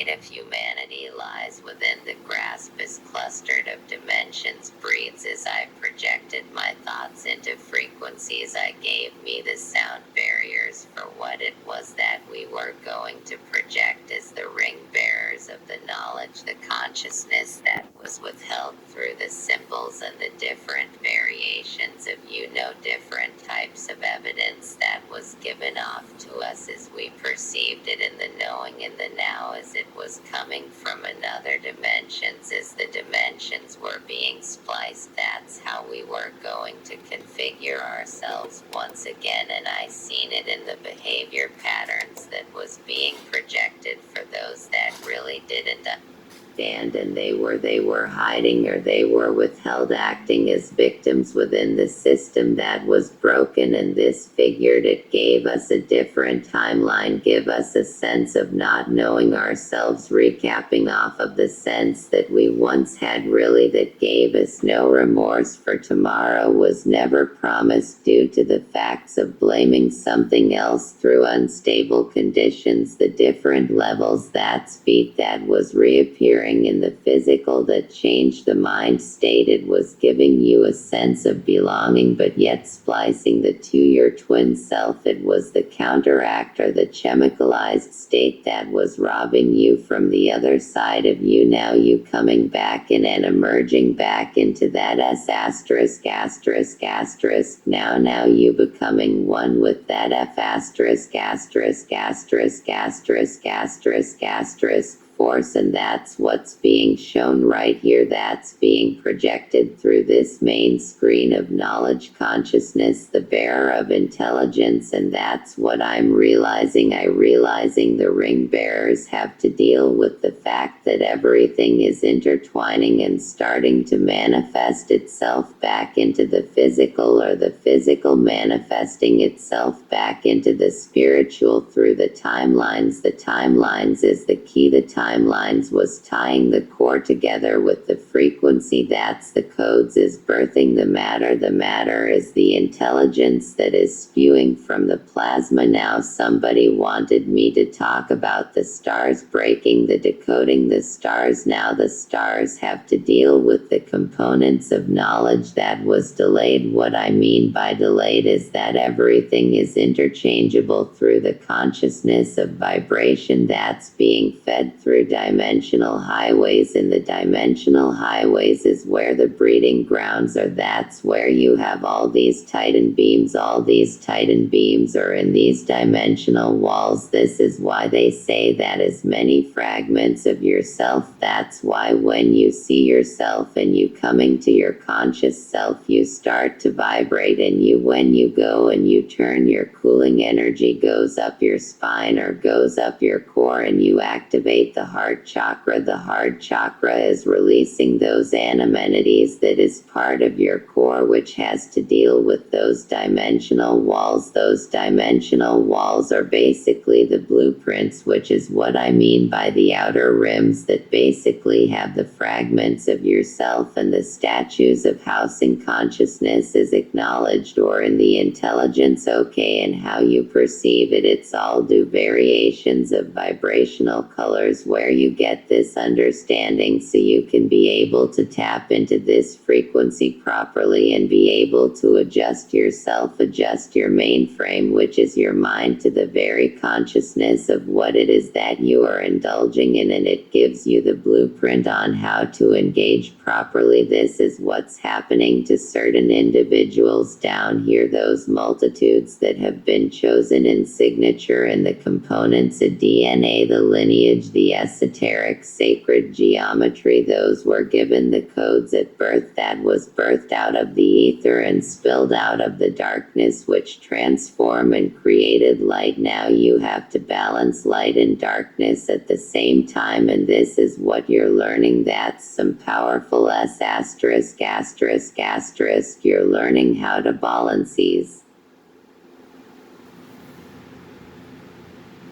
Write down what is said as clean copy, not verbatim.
of humanity lies within the grasp is clustered of dimensions breathes as I projected my thoughts into frequencies I gave me the sound barriers for what it was that we were going to project as the ring bearers of the knowledge, the consciousness that was withheld through the symbols and the different variations of different types of evidence that was given off to us as we perceived it in the knowing in the now as it was coming from another dimensions as the dimensions were being spliced. That's how we were going to configure ourselves once again, and I seen it in the behavior patterns that was being projected for those that really didn't understand, and they were hiding or they were withheld, acting as victims within the system that was broken. And this figured it gave us a different timeline, give us a sense of not knowing ourselves, recapping off of the sense that we once had, really, that gave us no remorse for tomorrow, was never promised due to the facts of blaming something else through unstable conditions, the different levels, that speed that was reappearing in the physical that changed the mind state. It was giving you a sense of belonging, but yet splicing the to your twin self. It was the counteract or the chemicalized state that was robbing you from the other side of you. Now you coming back in and emerging back into that S asterisk asterisk asterisk. Now you becoming one with that F asterisk asterisk asterisk asterisk asterisk asterisk force, and that's what's being shown right here. That's being projected through this main screen of knowledge consciousness, the bearer of intelligence, and that's what I'm realizing. Realizing the ring bearers have to deal with the fact that everything is intertwining and starting to manifest itself back into the physical, or the physical manifesting itself back into the spiritual through the timelines. The timelines is the key. The timelines was tying the core together with the frequency. That's the codes is birthing the matter. The matter is the intelligence that is spewing from the plasma. Now somebody wanted me to talk about the stars breaking, the decoding the stars. Now the stars have to deal with the components of knowledge that was delayed. What I mean by delayed is that everything is interchangeable through the consciousness of vibration that's being fed through dimensional highways, and the dimensional highways is where the breeding grounds are. That's where you have all these Titan beams. All these Titan beams are in these dimensional walls. This is why they say that as many fragments of yourself. That's why when you see yourself and you coming to your conscious self, you start to vibrate, and when you go and you turn, your cooling energy goes up your spine or goes up your core, and you activate the heart chakra. The heart chakra is releasing those amenities that is part of your core, which has to deal with those dimensional walls. Those dimensional walls are basically the blueprints, which is what I mean by the outer rims that basically have the fragments of yourself and the statues of housing consciousness is acknowledged, or in the intelligence, okay, and how you perceive it. It's all due variations of vibrational colors where you get this understanding, so you can be able to tap into this frequency properly and be able to adjust yourself, adjust your mainframe, which is your mind, to the very consciousness of what it is that you are indulging in, and it gives you the blueprint on how to engage properly. This is what's happening to certain individuals down here, those multitudes that have been chosen in signature, and the components of DNA, the lineage, the esoteric sacred geometry. Those were given the codes at birth, that was birthed out of the ether and spilled out of the darkness, which transform and created light. Now you have to balance light and darkness at the same time, and this is what you're learning. That's some powerful S asterisk asterisk asterisk. You're learning how to balance these.